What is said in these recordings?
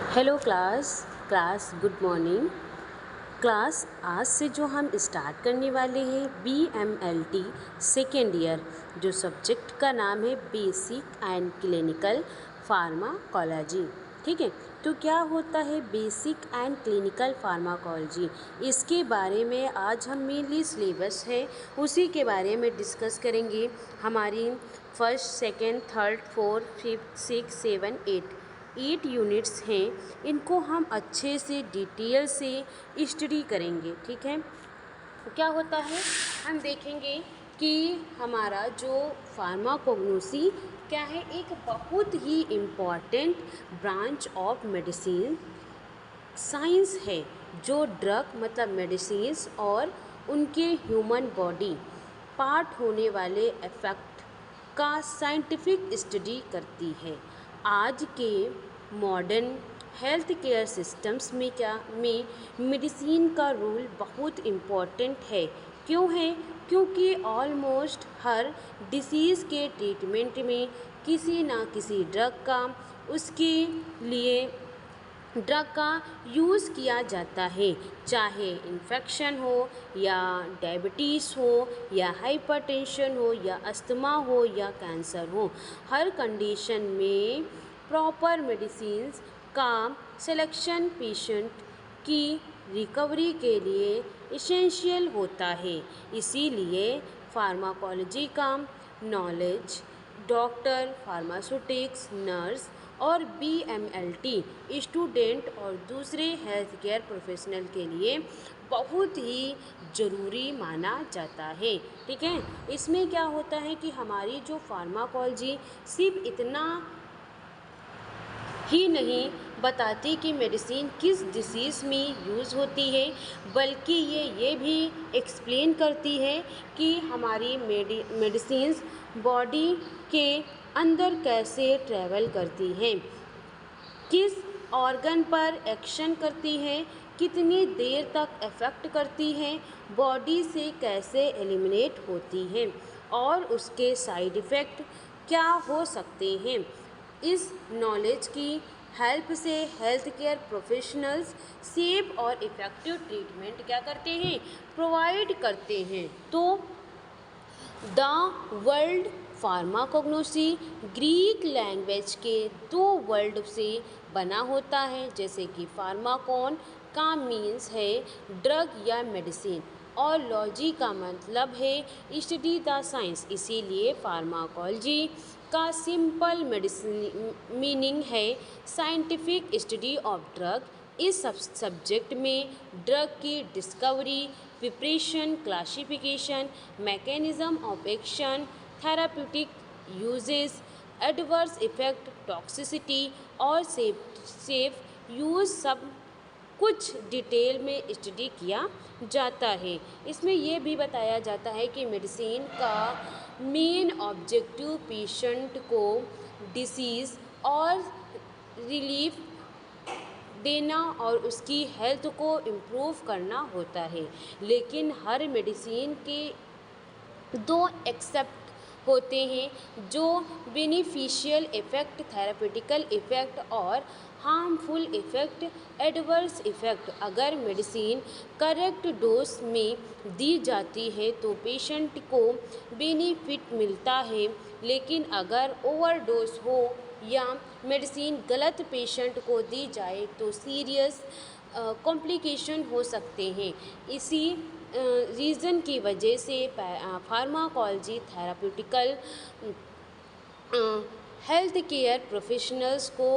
Hello class class good morning class. आज से जो हम स्टार्ट करने वाले हैं BMLT सेकेंड ईयर, जो सब्जेक्ट का नाम है बेसिक एंड क्लिनिकल फार्माकोलॉजी। ठीक है, तो क्या होता है बेसिक एंड क्लिनिकल फार्माकोलॉजी, इसके बारे में आज हम मेनली सिलेबस है उसी के बारे में डिस्कस करेंगे। हमारी first second third fourth fifth six seven eight units हैं, इनको हम अच्छे से डिटेल से स्टडी करेंगे। ठीक है, तो क्या होता है हम देखेंगे कि हमारा जो फार्माकोग्नोसी क्या है, एक बहुत ही important branch of medicine science है, जो ड्रग मतलब मेडिसिन्स और उनके ह्यूमन बॉडी पार्ट होने वाले इफ़ेक्ट का साइंटिफिक स्टडी करती है। आज के मॉडर्न हेल्थ केयर सिस्टम्स में मेडिसिन का रोल बहुत इम्पॉर्टेंट है। क्यों है? क्योंकि ऑलमोस्ट हर डिसीज़ के ट्रीटमेंट में किसी ना किसी ड्रग का उसके लिए ड्रग का यूज़ किया जाता है, चाहे इन्फेक्शन हो या डायबिटीज़ हो या हाइपरटेंशन हो या अस्थमा हो या कैंसर हो। हर कंडीशन में प्रॉपर मेडिसिन्स का सिलेक्शन पेशेंट की रिकवरी के लिए इसेंशियल होता है। इसीलिए फार्माकोलॉजी का नॉलेज डॉक्टर, फार्मास्यूटिक्स, नर्स और BMLT स्टूडेंट और दूसरे हेल्थ केयर प्रोफेशनल के लिए बहुत ही ज़रूरी माना जाता है। ठीक है, इसमें क्या होता है कि हमारी जो फार्माकोलॉजी सिर्फ इतना ही नहीं बताती कि मेडिसिन किस डिसीज़ में यूज़ होती है, बल्कि ये भी एक्सप्लेन करती है कि हमारी मेडिसिन्स बॉडी के अंदर कैसे ट्रैवल करती हैं, किस ऑर्गन पर एक्शन करती है, कितनी देर तक इफ़ेक्ट करती हैं, बॉडी से कैसे एलिमिनेट होती हैं और उसके साइड इफ़ेक्ट क्या हो सकते हैं। इस नॉलेज की हेल्प से हेल्थ केयर प्रोफेशनल्स सेफ और इफ़ेक्टिव ट्रीटमेंट क्या करते हैं, प्रोवाइड करते हैं। तो the world pharmacognosy Greek language के दो वर्ड से बना होता है, जैसे कि फार्माकोन का मीन्स है ड्रग या मेडिसिन और लॉजी का मतलब है स्टडी द साइंस। इसीलिए फार्माकोलॉजी का सिंपल मेडिसिन मीनिंग है साइंटिफिक स्टडी ऑफ ड्रग। इस सब्जेक्ट में ड्रग की discovery, preparation, classification, mechanism of action, therapeutic uses, adverse effect, toxicity और सेफ यूज़ सब कुछ डिटेल में स्टडी किया जाता है। इसमें यह भी बताया जाता है कि मेडिसिन का मेन ऑब्जेक्टिव पेशेंट को डिसीज़ और रिलीफ देना और उसकी हेल्थ को इम्प्रूव करना होता है। लेकिन हर मेडिसिन के दो एक्सेप्ट होते हैं, जो बेनिफिशियल इफ़ेक्ट, थेरापेटिकल इफ़ेक्ट और हार्मफुल इफ़ेक्ट, एडवर्स इफ़ेक्ट। अगर मेडिसिन करेक्ट डोज में दी जाती है तो पेशेंट को बेनिफिट मिलता है, लेकिन अगर ओवरडोज हो या मेडिसिन गलत पेशेंट को दी जाए तो सीरियस कॉम्प्लिकेशन हो सकते हैं। इसी रीज़न की वजह से फार्माकोलॉजी थेराप्यूटिकल हेल्थ केयर प्रोफेशनल्स को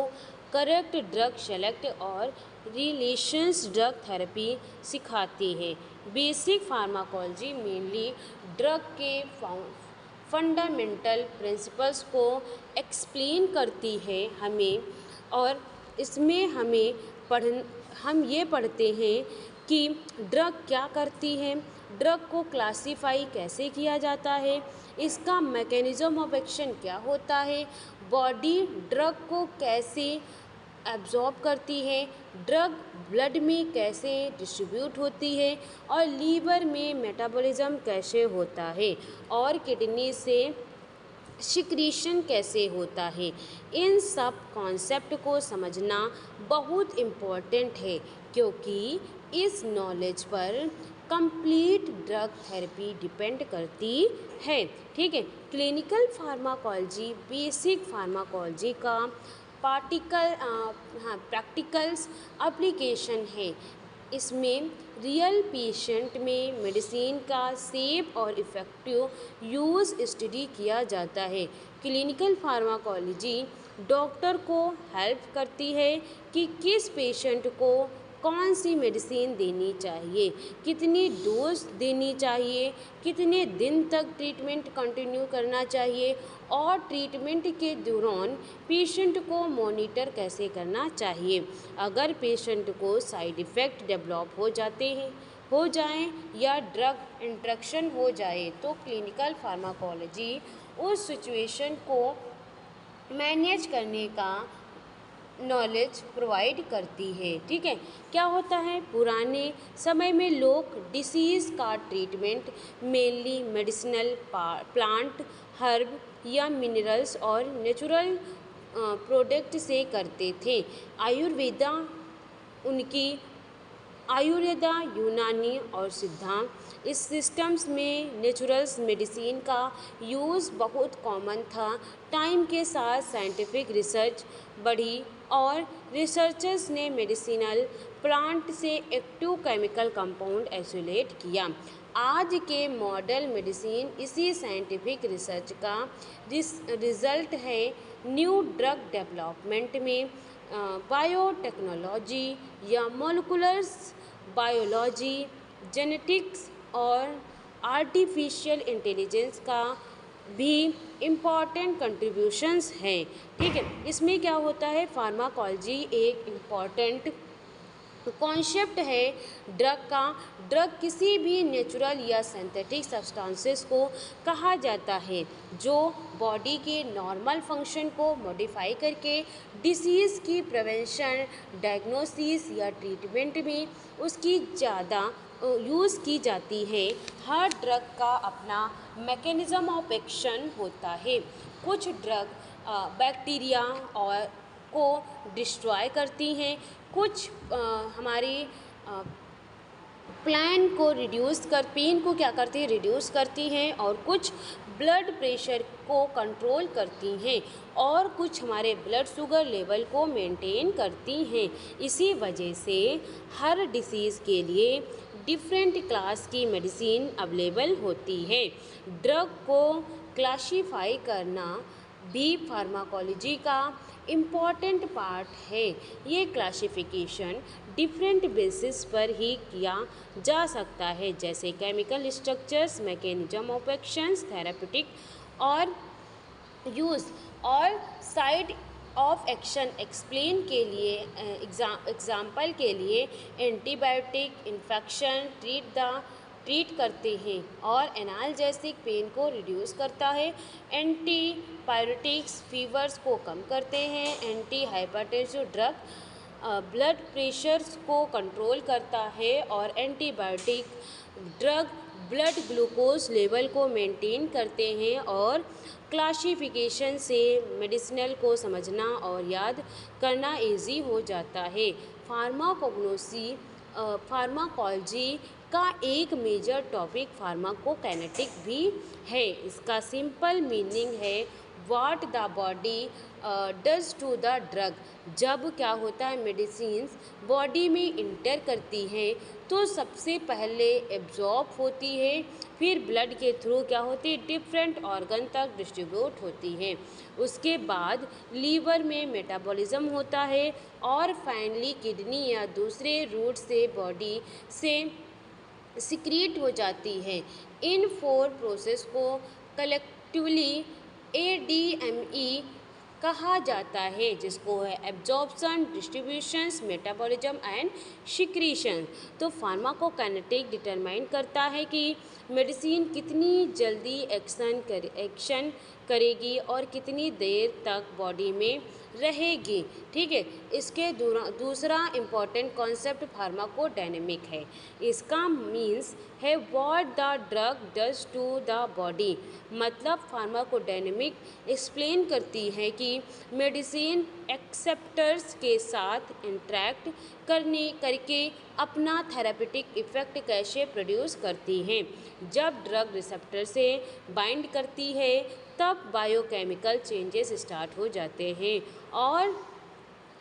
करेक्ट ड्रग सेलेक्ट और रिलेशंस ड्रग थेरेपी सिखाती है। बेसिक फार्माकोलॉजी मेनली ड्रग के फंडामेंटल प्रिंसिपल्स को एक्सप्लेन करती है हमें, और इसमें हम ये पढ़ते हैं कि ड्रग क्या करती है, ड्रग को क्लासीफाई कैसे किया जाता है, इसका मैकेनिज्म ऑफ एक्शन क्या होता है, बॉडी ड्रग को कैसे एब्जॉर्ब करती है, ड्रग ब्लड में कैसे डिस्ट्रीब्यूट होती है और लीवर में मेटाबॉलिज्म कैसे होता है, और किडनी से सिक्रीशन कैसे होता है। इन सब कॉन्सेप्ट को समझना बहुत इम्पोर्टेंट है, क्योंकि इस नॉलेज पर कंप्लीट ड्रग थेरेपी डिपेंड करती है। ठीक है, क्लिनिकल फार्माकोलॉजी बेसिक फार्माकोलॉजी का प्रैक्टिकल्स एप्लीकेशन है। इसमें रियल पेशेंट में मेडिसिन का सेफ और इफ़ेक्टिव यूज़ स्टडी किया जाता है। क्लिनिकल फार्माकोलॉजी डॉक्टर को हेल्प करती है कि किस पेशेंट को कौन सी मेडिसिन देनी चाहिए, कितनी डोज देनी चाहिए, कितने दिन तक ट्रीटमेंट कंटिन्यू करना चाहिए और ट्रीटमेंट के दौरान पेशेंट को मॉनिटर कैसे करना चाहिए। अगर पेशेंट को साइड इफ़ेक्ट डेवलप हो जाएं या ड्रग इंट्रैक्शन हो जाए तो क्लिनिकल फार्माकोलॉजी उस सिचुएशन को मैनेज करने का नॉलेज प्रोवाइड करती है। ठीक है, क्या होता है, पुराने समय में लोग डिसीज़ का treatment mainly medicinal plant, herb या मिनरल्स और नेचुरल प्रोडक्ट से करते थे। आयुर्वेदा, यूनानी और सिद्धांत इस सिस्टम्स में नेचुरल्स मेडिसिन का यूज़ बहुत कॉमन था। टाइम के साथ साइंटिफिक रिसर्च बढ़ी और रिसर्चर्स ने मेडिसिनल प्लांट से एक्टिव केमिकल कंपाउंड आइसोलेट किया। आज के मॉडर्न मेडिसिन इसी साइंटिफिक रिसर्च का रिजल्ट है। न्यू ड्रग डेवलपमेंट में बायोटेक्नोलॉजी या मोलिकुलर बायोलॉजी, जेनेटिक्स और आर्टिफिशियल इंटेलिजेंस का भी इम्पॉर्टेंट कंट्रीब्यूशंस हैं। ठीक है, इसमें क्या होता है, फार्माकोलॉजी एक इम्पॉर्टेंट कॉन्सेप्ट है ड्रग किसी भी नेचुरल या सिंथेटिक सब्सटेंसेस को कहा जाता है जो बॉडी के नॉर्मल फंक्शन को मॉडिफाई करके डिसीज़ की प्रिवेंशन, डायग्नोसिस या ट्रीटमेंट में उसकी ज़्यादा यूज़ की जाती है। हर ड्रग का अपना मैकेनिज़्म ऑफ एक्शन होता है। कुछ ड्रग बैक्टीरिया और को डिस्ट्रॉय करती हैं, कुछ हमारी पेन को क्या करती है, रिड्यूस करती हैं, और कुछ ब्लड प्रेशर को कंट्रोल करती हैं, और कुछ हमारे ब्लड शुगर लेवल को मेंटेन करती हैं। इसी वजह से हर डिसीज़ के लिए डिफरेंट क्लास की मेडिसिन अवेलेबल होती है। ड्रग को क्लासीफाई करना भी फार्माकोलॉजी का इम्पॉर्टेंट पार्ट है। ये क्लासिफिकेशन डिफरेंट बेसिस पर ही किया जा सकता है, जैसे chemical structures, mechanism of actions, therapeutic और यूज़ और साइड ऑफ एक्शन एक्सप्लेन के लिए एग्जाम्पल के लिए एंटीबायोटिक इन्फेक्शन ट्रीट करते हैं और एनाल्जेसिक पेन को रिड्यूस करता है, एंटीपायरेटिक्स फीवर्स को कम करते हैं, anti hypertensive drug blood pressure को कंट्रोल करता है, और antibiotic drug blood glucose level को मेंटेन करते हैं। और क्लासिफिकेशन से मेडिसिनल को समझना और याद करना इजी हो जाता है। फार्माकोलॉजी का एक मेजर टॉपिक फार्माकोकाइनेटिक भी है। इसका सिंपल मीनिंग है what the body does to the drug. जब क्या होता है, मेडिसिन्स बॉडी में इंटर करती हैं तो सबसे पहले एब्जॉर्ब होती है, फिर ब्लड के थ्रू क्या होती है, डिफरेंट ऑर्गन तक डिस्ट्रीब्यूट होती है, उसके बाद लीवर में मेटाबॉलिज्म होता है, और फाइनली किडनी या दूसरे रूट से बॉडी से सिक्रीट हो जाती है। इन 4 प्रोसेस को कलेक्टिवली ADME कहा जाता है, जिसको है absorption, distributions, metabolism and secretion. तो फार्माकोकाइनेटिक डिटरमाइन करता है कि मेडिसिन कितनी जल्दी एक्शन करेगी और कितनी देर तक बॉडी में रहेगी। ठीक है, इसके दूसरा इम्पॉर्टेंट कॉन्सेप्ट फार्माकोडायनेमिक है। इसका मीन्स है what the drug does to the body. मतलब फार्माकोडायनेमिक एक्सप्लेन करती है कि मेडिसिन एक्सेप्टर्स के साथ इंटरैक्ट करके अपना थेरेपेटिक इफ़ेक्ट कैसे प्रोड्यूस करती हैं। जब ड्रग रिसेप्टर से बाइंड करती है तब बायोकेमिकल चेंजेस स्टार्ट हो जाते हैं और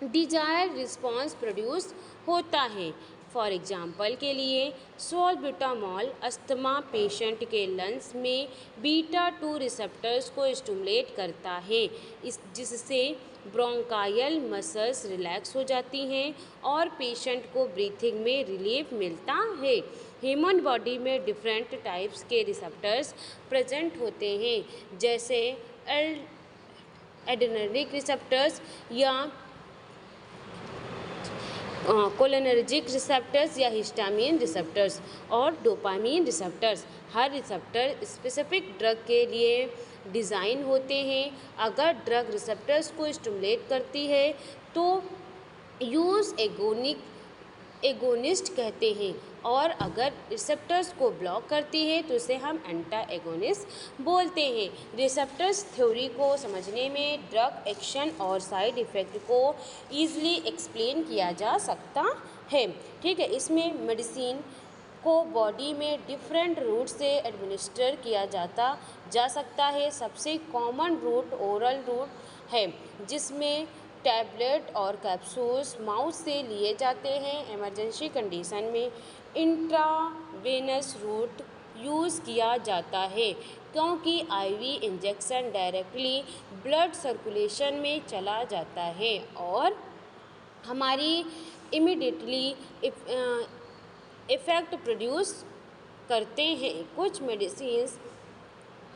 डिजायर रिस्पॉन्स प्रोड्यूस होता है। फॉर एग्जांपल के लिए सॉल्ब्यूटामॉल अस्थमा पेशेंट के लंग्स में बीटा 2 रिसेप्टर्स को स्टिमुलेट करता है, जिससे ब्रोंकायल मसल्स रिलैक्स हो जाती हैं और पेशेंट को ब्रीथिंग में रिलीफ मिलता है। ह्यूमन बॉडी में डिफरेंट टाइप्स के रिसेप्टर्स प्रेजेंट होते हैं, जैसे एड्रेनर्जिक रिसेप्टर्स या कोलिनर्जिक रिसेप्टर्स या हिस्टामिन रिसेप्टर्स और डोपामिन रिसेप्टर्स। हर रिसेप्टर स्पेसिफिक ड्रग के लिए डिज़ाइन होते हैं। अगर ड्रग रिसेप्टर्स को स्टिमुलेट करती है तो यूज एगोनिस्ट कहते हैं, और अगर रिसेप्टर्स को ब्लॉक करती है तो इसे हम एंटा एगोनिस्ट बोलते हैं। रिसेप्टर्स थ्योरी को समझने में ड्रग एक्शन और साइड इफ़ेक्ट को ईजिली एक्सप्लेन किया जा सकता है। ठीक है, इसमें मेडिसिन को बॉडी में डिफरेंट रूट से एडमिनिस्टर किया जा सकता है। सबसे कॉमन रूट ओरल रूट है, जिसमें टैबलेट और कैप्सूल्स माउथ से लिए जाते हैं। इमरजेंसी कंडीशन में इंट्रावेनस रूट यूज़ किया जाता है, क्योंकि IV injection directly blood circulation में चला जाता है और हमारी इमीडिएटली इफ़ेक्ट प्रोड्यूस करते हैं। कुछ मेडिसिन्स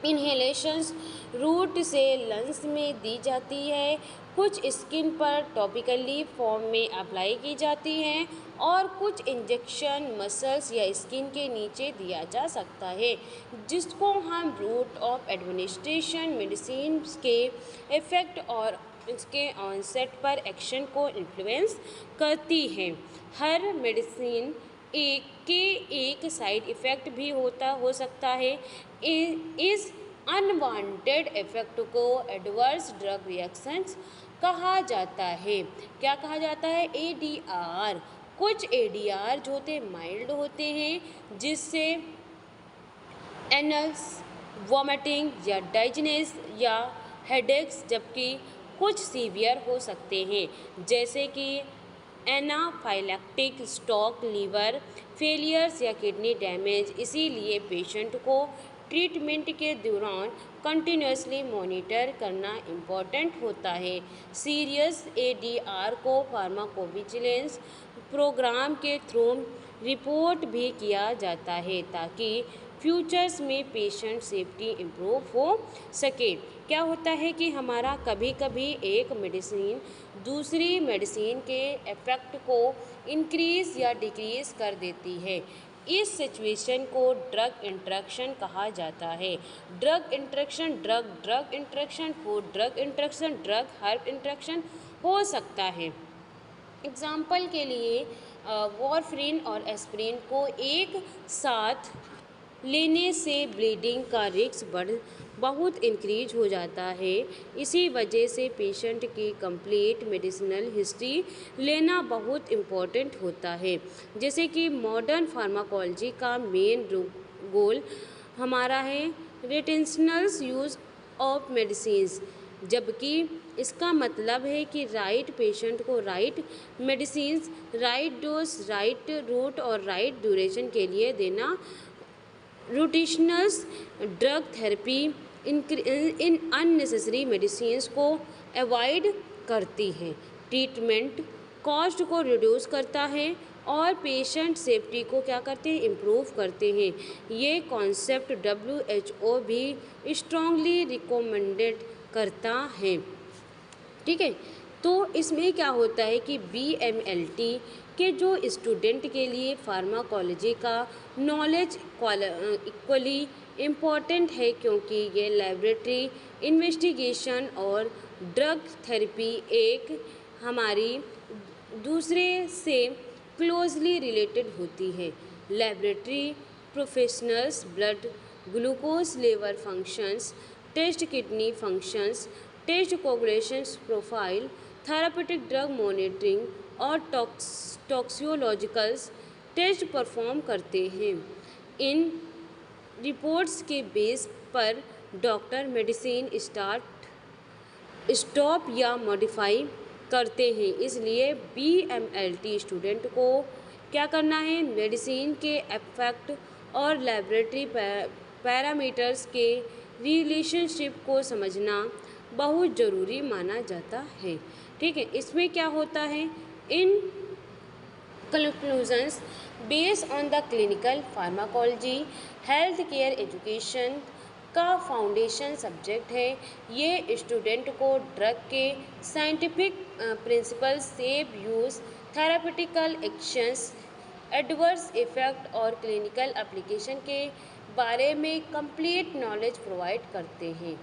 इन्हेलेशंस रूट से लंग्स में दी जाती है, कुछ स्किन पर टॉपिकली फॉर्म में अप्लाई की जाती हैं और कुछ इंजेक्शन मसल्स या स्किन के नीचे दिया जा सकता है, जिसको हम रूट ऑफ एडमिनिस्ट्रेशन मेडिसिन के इफ़ेक्ट और इसके ऑनसेट पर एक्शन को इन्फ्लुएंस करती है। हर मेडिसिन एक साइड इफ़ेक्ट भी हो सकता है। इस अनवांटेड इफ़ेक्ट को एडवर्स ड्रग रिएक्शंस कहा जाता है। क्या कहा जाता है? ADR। कुछ ADR जो होते माइल्ड होते हैं, जिससे एनल्स वॉमिटिंग या डाइजनेस या हेडेक्स, जबकि कुछ सीवियर हो सकते हैं, जैसे कि एनाफाइलैक्टिक स्ट्रोक, लीवर फेलियर्स या किडनी डैमेज। इसीलिए पेशेंट को ट्रीटमेंट के दौरान कंटिन्यूसली मॉनिटर करना इम्पॉर्टेंट होता है। सीरियस ADR को फार्माकोविजिलेंस प्रोग्राम के थ्रू रिपोर्ट भी किया जाता है, ताकि फ्यूचर्स में पेशेंट सेफ्टी इम्प्रूव हो सके। क्या होता है कि हमारा कभी कभी एक मेडिसिन दूसरी मेडिसिन के इफ़ेक्ट को इंक्रीज़ या डिक्रीज़ कर देती है। इस सिचुएशन को ड्रग इंटरेक्शन कहा जाता है। Drug interaction drug interaction, food drug interaction, drug herb interaction हो सकता है। एग्जाम्पल के लिए वॉरफरीन और एस्पिरिन को एक साथ लेने से ब्लीडिंग का रिस्क बहुत इंक्रीज हो जाता है। इसी वजह से पेशेंट की कंप्लीट मेडिसिनल हिस्ट्री लेना बहुत इम्पॉर्टेंट होता है। जैसे कि मॉडर्न फार्माकोलॉजी का मेन गोल हमारा है रिटेंशनल्स यूज़ ऑफ मेडिसिन्स, जबकि इसका मतलब है कि राइट पेशेंट को right medicines, right dose, right route और राइट ड्यूरेशन के लिए देना। रोटेशनल्स ड्रग थेरेपी इन अननेसेसरी मेडिसिन्स को अवॉइड करती है, ट्रीटमेंट कॉस्ट को रिड्यूस करता है और पेशेंट सेफ्टी को क्या करते हैं? इम्प्रूव करते हैं। ये कॉन्सेप्ट WHO भी स्ट्रांगली रिकमेंडेड करता है। ठीक है, तो इसमें क्या होता है कि BMLT के जो स्टूडेंट के लिए फार्माकोलॉजी का नॉलेज इक्वली इम्पॉर्टेंट है, क्योंकि ये लैबोरेटरी इन्वेस्टिगेशन और ड्रग थेरेपी एक हमारी दूसरे से क्लोजली रिलेटेड होती है। Laboratory professionals blood glucose level functions test, kidney functions test, coagulation profile, therapeutic drug monitoring और टॉक्सियोलॉजिकल्स टेस्ट परफॉर्म करते हैं। इन रिपोर्ट्स के बेस पर डॉक्टर मेडिसिन स्टॉप या मॉडिफाई करते हैं। इसलिए BMLT स्टूडेंट को क्या करना है, मेडिसिन के इफेक्ट और लेबोरेटरी पैरामीटर्स के रिलेशनशिप को समझना बहुत ज़रूरी माना जाता है। ठीक है, इसमें क्या होता है, in conclusions based on the clinical pharmacology health care education का फाउंडेशन सब्जेक्ट है। ये स्टूडेंट को ड्रग के scientific principle, safe use, therapeutical actions, adverse effect और क्लिनिकल एप्लीकेशन के बारे में कंप्लीट नॉलेज प्रोवाइड करते हैं।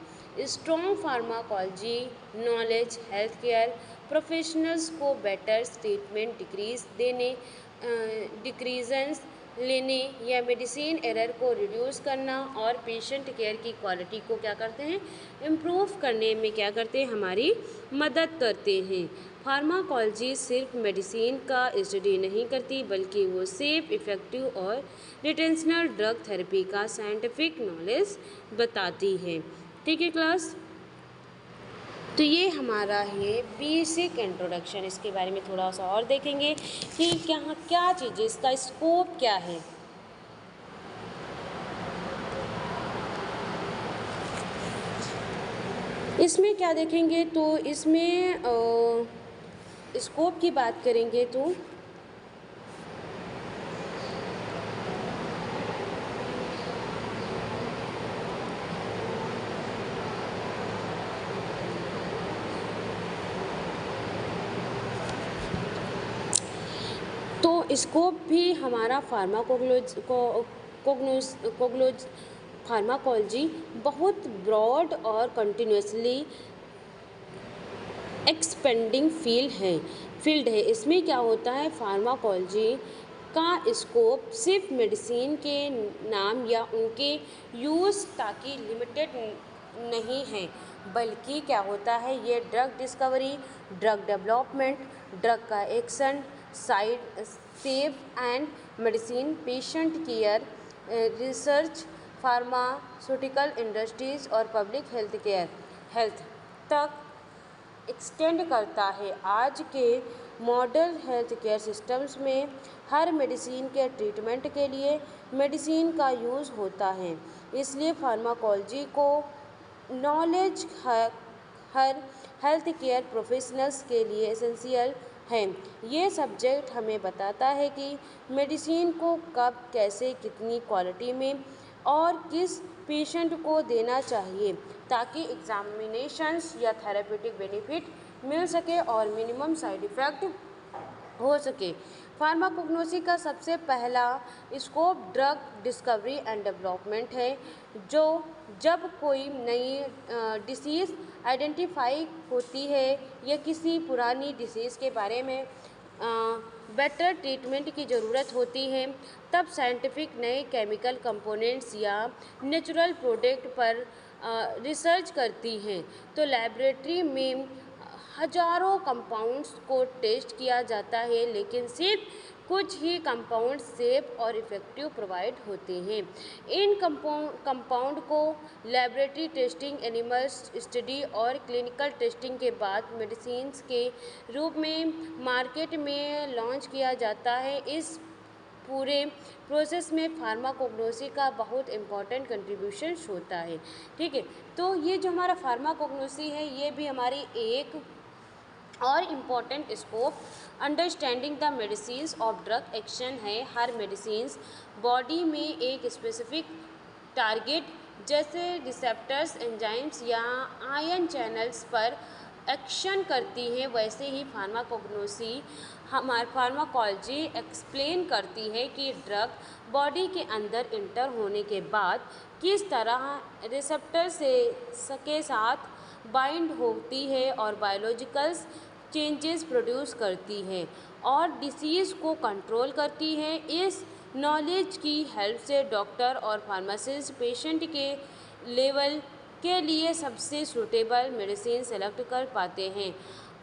Strong pharmacology knowledge health care professionals को बेटर ट्रीटमेंट डिक्रीजेंस लेने या मेडिसिन एरर को रिड्यूस करना और पेशेंट केयर की क्वालिटी को क्या करते हैं, इम्प्रूव करने में क्या करते हैं, हमारी मदद करते हैं। फार्माकोलॉजी सिर्फ मेडिसिन का स्टडी नहीं करती, बल्कि वो सेफ, इफ़ेक्टिव और रिटेंशनल ड्रग थेरेपी का साइंटिफिक नॉलेज बताती है। ठीक है क्लास, तो ये हमारा है बेसिक इंट्रोडक्शन। इसके बारे में थोड़ा सा और देखेंगे कि क्या चीज़ें, इसका स्कोप क्या है। इसमें क्या देखेंगे, तो इसमें स्कोप की बात करेंगे तो स्कोप भी हमारा फार्माकोलॉजी बहुत ब्रॉड और कंटिन्यूसली एक्सपेंडिंग फील्ड है। इसमें क्या होता है, फार्माकोलॉजी का स्कोप सिर्फ मेडिसिन के नाम या उनके यूज़ ताकि लिमिटेड नहीं है, बल्कि क्या होता है, ये drug discovery, drug development, drug का action side safe and medicine, patient care, research, pharmaceutical industries और पब्लिक हेल्थ तक एक्सटेंड करता है। आज के मॉडर्न हेल्थ केयर सिस्टम्स में हर मेडिसिन के ट्रीटमेंट के लिए मेडिसिन का यूज़ होता है, इसलिए फार्माकोलॉजी को नॉलेज हर हेल्थ केयर प्रोफेशनल्स के लिए एसेंशियल है। ये सब्जेक्ट हमें बताता है कि मेडिसिन को कब, कैसे, कितनी क्वालिटी में और किस पेशेंट को देना चाहिए ताकि एग्जामिनेशंस या थेरेपेटिक बेनिफिट मिल सके और मिनिमम साइड इफ़ेक्ट हो सके। फार्माकोग्नोसी का सबसे पहला scope drug discovery and development है, जो जब कोई नई डिसीज़ आइडेंटिफाई होती है या किसी पुरानी डिसीज़ के बारे में बेटर ट्रीटमेंट की ज़रूरत होती है, तब साइंटिफिक नए केमिकल कंपोनेंट्स या नेचुरल प्रोडक्ट पर रिसर्च करती हैं। तो लैबोरेटरी में हजारों कंपाउंड्स को टेस्ट किया जाता है, लेकिन सिर्फ कुछ ही कंपाउंड सेफ और इफ़ेक्टिव प्रोवाइड होते हैं। इन कंपाउंड को लैबोरेटरी टेस्टिंग, एनिमल्स स्टडी और क्लिनिकल टेस्टिंग के बाद मेडिसिन्स के रूप में मार्केट में लॉन्च किया जाता है। इस पूरे प्रोसेस में फार्माकोग्नोसी का बहुत इम्पॉर्टेंट कंट्रीब्यूशन होता है। ठीक है, तो ये जो हमारा फार्माकोग्नोसी है, ये भी हमारी एक और important scope understanding the medicines of drug action है। हर मेडिसिन्स बॉडी में एक स्पेसिफिक टारगेट जैसे रिसेप्टर्स, एंजाइम्स या आयन चैनल्स पर एक्शन करती है, वैसे ही फार्माकोलॉजी एक्सप्लेन करती है कि ड्रग बॉडी के अंदर इंटर होने के बाद किस तरह रिसेप्टर के साथ बाइंड होती है और बायोलॉजिकल्स चेंजेस प्रोड्यूस करती है और डिसीज़ को कंट्रोल करती है। इस नॉलेज की हेल्प से डॉक्टर और फार्मासिस्ट पेशेंट के लेवल के लिए सबसे सूटेबल मेडिसिन सेलेक्ट कर पाते हैं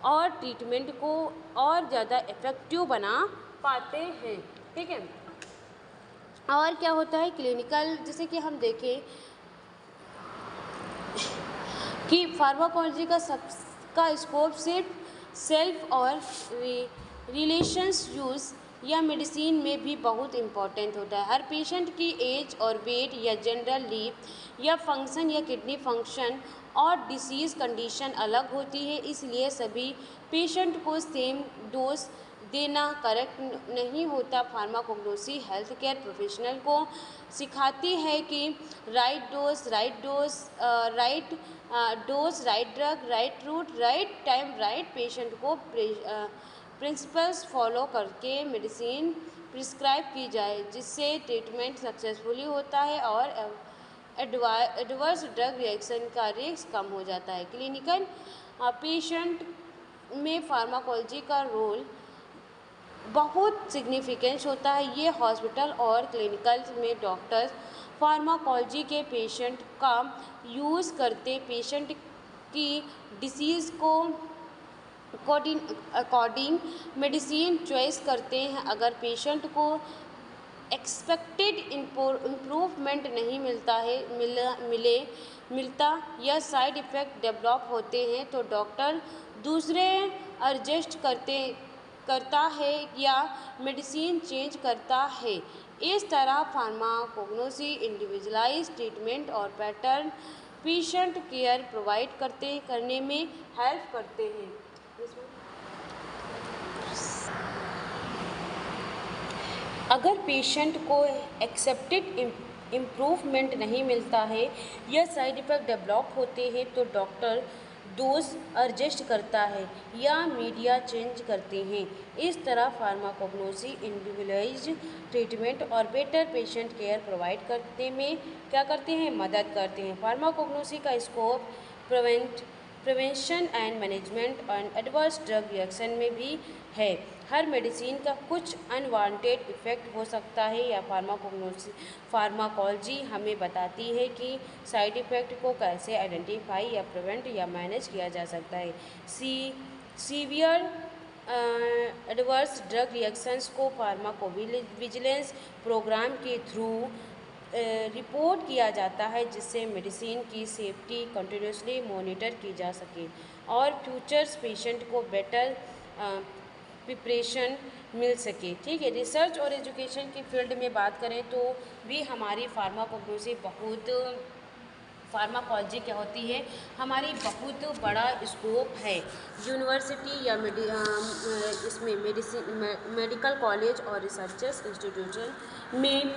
और ट्रीटमेंट को और ज़्यादा इफ़ेक्टिव बना पाते हैं। ठीक है। और क्या होता है क्लिनिकल, जैसे कि हम देखें कि फार्माकोलॉजी का स्कोप सिर्फ सेल्फ और रिलेशंस यूज़ या मेडिसिन में भी बहुत इम्पॉर्टेंट होता है। हर पेशेंट की एज और वेट या जनरल लीव या फंक्शन या किडनी फंक्शन और डिसीज़ कंडीशन अलग होती है, इसलिए सभी पेशेंट को सेम डोज देना करेक्ट नहीं होता। फार्माकोग्नोसी हेल्थ केयर प्रोफेशनल को सिखाती है कि right dose right drug right route right time right patient को प्रिंसिपल्स फॉलो करके मेडिसिन प्रिस्क्राइब की जाए, जिससे ट्रीटमेंट सक्सेसफुली होता है और एडवर्स ड्रग रिएक्शन का रिस्क कम हो जाता है। क्लिनिकल पेशेंट में फार्माकोलॉजी का रोल बहुत सिग्निफिकेंस होता है। ये हॉस्पिटल और क्लिनिकल में डॉक्टर्स फार्माकोलॉजी के पेशेंट का यूज़ करते पेशेंट की डिसीज़ को अकॉर्डिंग मेडिसिन चॉइस करते हैं। अगर पेशेंट को एक्सपेक्टेड इम्प्रूवमेंट नहीं मिलता या साइड इफ़ेक्ट डेवलप होते हैं तो डॉक्टर दूसरे एडजस्ट करता है या मेडिसिन चेंज करता है। इस तरह फार्माकोग्नोसी इंडिविजुअलाइज्ड ट्रीटमेंट और पैटर्न पेशेंट केयर प्रोवाइड करने में हेल्प करते हैं। अगर पेशेंट को एक्सेप्टेड इम्प्रूवमेंट नहीं मिलता है या साइड इफ़ेक्ट डेवलप होते हैं तो डॉक्टर डोज एडजस्ट करता है या मीडिया चेंज करते हैं। इस तरह फार्माकोग्नोसी इंडिविजुअलाइज्ड ट्रीटमेंट और बेटर पेशेंट केयर प्रोवाइड करने में क्या करते हैं, मदद करते हैं। फार्माकोग्नोसी का scope prevention and management and adverse drug reaction में भी है। हर मेडिसिन का कुछ अनवांटेड इफ़ेक्ट हो सकता है या फार्माकोलॉजी हमें बताती है कि साइड इफ़ेक्ट को कैसे आइडेंटिफाई या प्रिवेंट या मैनेज किया जा सकता है। सीवियर एडवर्स ड्रग रिएक्शंस को फार्माकोविजिलेंस प्रोग्राम के थ्रू रिपोर्ट किया जाता है, जिससे मेडिसिन की सेफ्टी कंटिन्यूसली मॉनिटर की जा सके और फ्यूचर्स पेशेंट को बेटर प्रिपरेशन मिल सके। ठीक है। रिसर्च और एजुकेशन की फील्ड में बात करें तो भी हमारी फार्माकोलॉजी क्या होती है, हमारी बहुत बड़ा स्कोप है। यूनिवर्सिटी या इसमें मेडिकल कॉलेज और रिसर्चर्स इंस्टीट्यूशन में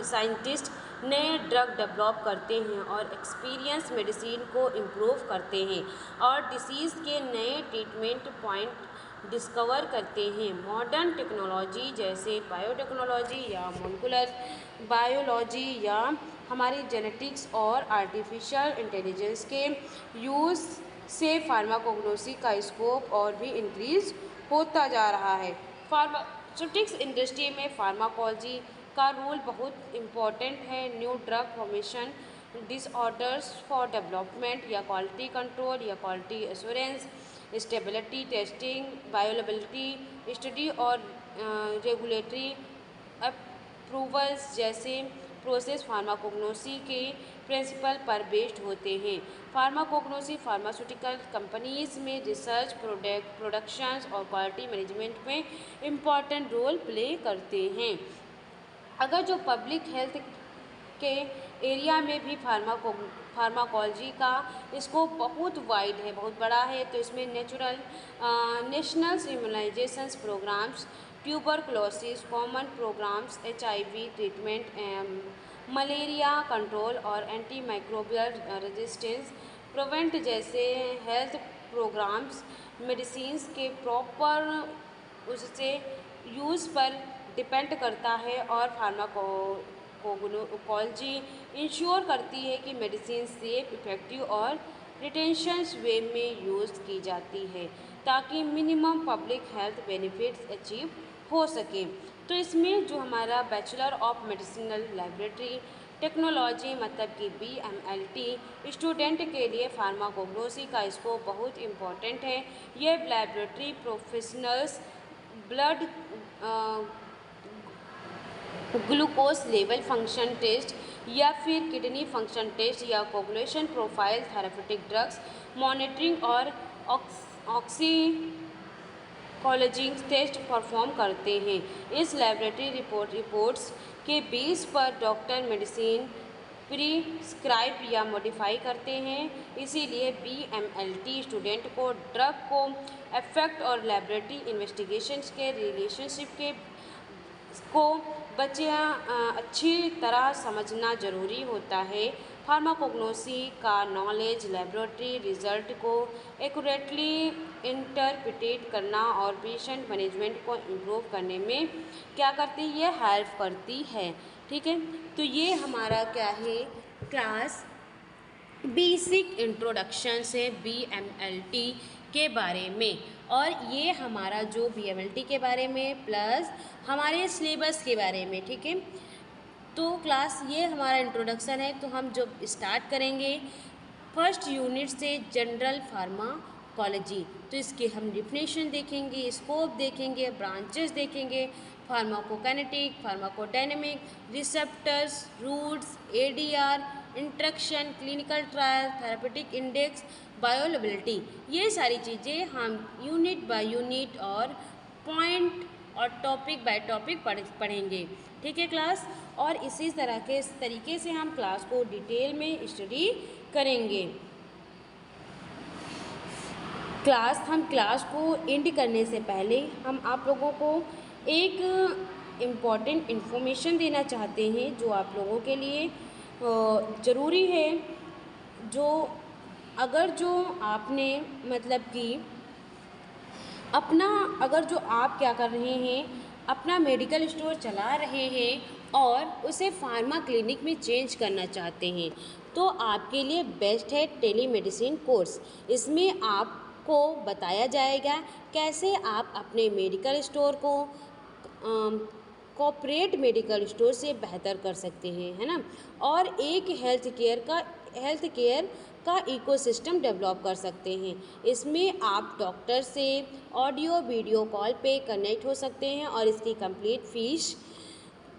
साइंटिस्ट नए ड्रग डेवलप करते हैं और एक्सपीरियंस मेडिसिन को इम्प्रूव करते हैं और डिसीज़ के नए ट्रीटमेंट पॉइंट डिस्कवर करते हैं। मॉडर्न टेक्नोलॉजी जैसे बायोटेक्नोलॉजी या मोलिकुलर बायोलॉजी या हमारी जेनेटिक्स और आर्टिफिशियल इंटेलिजेंस के यूज़ से फार्माकोग्नोसी का स्कोप और भी इंक्रीज होता जा रहा है। फार्मास्यूटिक्स इंडस्ट्री में फार्माकोलॉजी का रोल बहुत इम्पॉर्टेंट है। New drug formation, disorders for development या क्वालिटी कंट्रोल या quality assurance, stability testing, bioavailability study और रेगुलेटरी अप्रूवल्स जैसे प्रोसेस फार्माकोग्नोसी के प्रिंसिपल पर बेस्ड होते हैं। फार्माकोग्नोसी फार्मास्यूटिकल कंपनीज में रिसर्च, प्रोडक्शंस और क्वालिटी मैनेजमेंट में इम्पॉर्टेंट रोल प्ले करते हैं। अगर जो पब्लिक हेल्थ के एरिया में भी फार्माकोलॉजी का स्कोप बहुत वाइड है, बहुत बड़ा है, तो इसमें national immunisations programmes, tuberculosis common programmes, HIV treatment, malaria control और एंटी माइक्रोबियल रेजिस्टेंस प्रिवेंट जैसे हेल्थ प्रोग्राम्स मेडिसिन्स के प्रॉपर उससे यूज़ पर डिपेंड करता है और कोगनोलॉजी इंश्योर करती है कि मेडिसिन सेफ, इफ़ेक्टिव और रिटेंशंस वे में यूज़ की जाती है ताकि minimum public health benefits achieve हो सके। तो इसमें जो हमारा bachelor of medicinal laboratory technology मतलब कि BMLT स्टूडेंट के लिए फार्माकोग्नोसी का स्कोप बहुत इम्पॉर्टेंट है। ये laboratory professionals blood glucose level function test या फिर किडनी फंक्शन टेस्ट या coagulation profile therapeutic drugs monitoring और ऑक्सीकोलॉजिंग टेस्ट परफॉर्म करते हैं। इस लैबोरेटरी रिपोर्ट्स के बेस पर डॉक्टर मेडिसिन प्रिस्क्राइब या मॉडिफाई करते हैं। इसीलिए BMLT स्टूडेंट को ड्रग को इफेक्ट और लैबोरेटरी इन्वेस्टिगेशंस के रिलेशनशिप को अच्छी तरह समझना ज़रूरी होता है। फार्माकोग्नोसी का नॉलेज लैबोरेटरी रिजल्ट को एक्यूरेटली इंटरप्रिटेट करना और पेशेंट मैनेजमेंट को इम्प्रूव करने में क्या करती है, ये हेल्प करती है। ठीक है, तो ये हमारा क्या है, क्लास बेसिक इंट्रोडक्शन है BMLT के बारे में। और ये हमारा जो BMLT के बारे में प्लस हमारे सिलेबस के बारे में। ठीक है, तो क्लास ये हमारा इंट्रोडक्शन है। तो हम जब स्टार्ट करेंगे फर्स्ट यूनिट से जनरल फार्माकोलॉजी, तो इसके हम डिफिनेशन देखेंगे, स्कोप देखेंगे, ब्रांचेस देखेंगे, pharmacokinetic, pharmacodynamic, receptors, routes, ADR, interaction, clinical trial, therapeutic index, bioavailability, ये सारी चीज़ें हम यूनिट बाय यूनिट और पॉइंट और टॉपिक बाय टॉपिक पढ़ेंगे। ठीक है क्लास, और इसी तरह के तरीके से हम क्लास को डिटेल में स्टडी करेंगे। हम क्लास को एंड करने से पहले हम आप लोगों को एक इम्पॉर्टेंट इन्फॉर्मेशन देना चाहते हैं जो आप लोगों के लिए ज़रूरी है। जो आपने मतलब कि अगर जो आप क्या कर रहे हैं, अपना मेडिकल स्टोर चला रहे हैं और उसे फार्मा क्लिनिक में चेंज करना चाहते हैं, तो आपके लिए बेस्ट है टेलीमेडिसिन कोर्स। इसमें आपको बताया जाएगा कैसे आप अपने मेडिकल स्टोर को कॉर्पोरेट मेडिकल स्टोर से बेहतर कर सकते हैं, है ना, और एक हेल्थ केयर का इकोसिस्टम डेवलप कर सकते हैं। इसमें आप डॉक्टर से ऑडियो वीडियो कॉल पे कनेक्ट हो सकते हैं और इसकी कंप्लीट फीस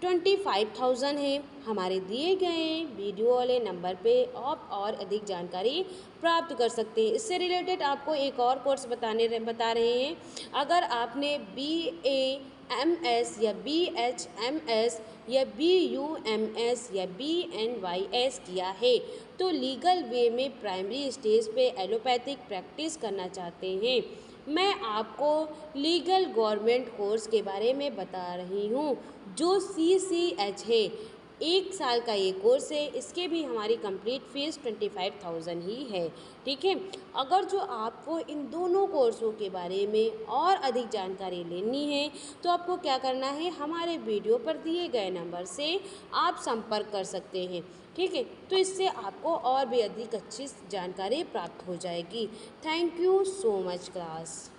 25,000 है। हमारे दिए गए वीडियो वाले नंबर पे आप और अधिक जानकारी प्राप्त कर सकते हैं। इससे रिलेटेड आपको एक और कोर्स बता रहे हैं। अगर आपने BAMS या BHMS या BUMS या BNYS किया है तो लीगल वे में प्राइमरी स्टेज पे एलोपैथिक प्रैक्टिस करना चाहते हैं, मैं आपको लीगल गवर्नमेंट कोर्स के बारे में बता रही हूँ जो CCH है। 1 साल का ये कोर्स है, इसके भी हमारी कंप्लीट फीस 25,000 ही है। ठीक है, अगर जो आपको इन दोनों कोर्सों के बारे में और अधिक जानकारी लेनी है तो आपको क्या करना है, हमारे वीडियो पर दिए गए नंबर से आप संपर्क कर सकते हैं। ठीक है, तो इससे आपको और भी अधिक अच्छी जानकारी प्राप्त हो जाएगी। Thank you so much class.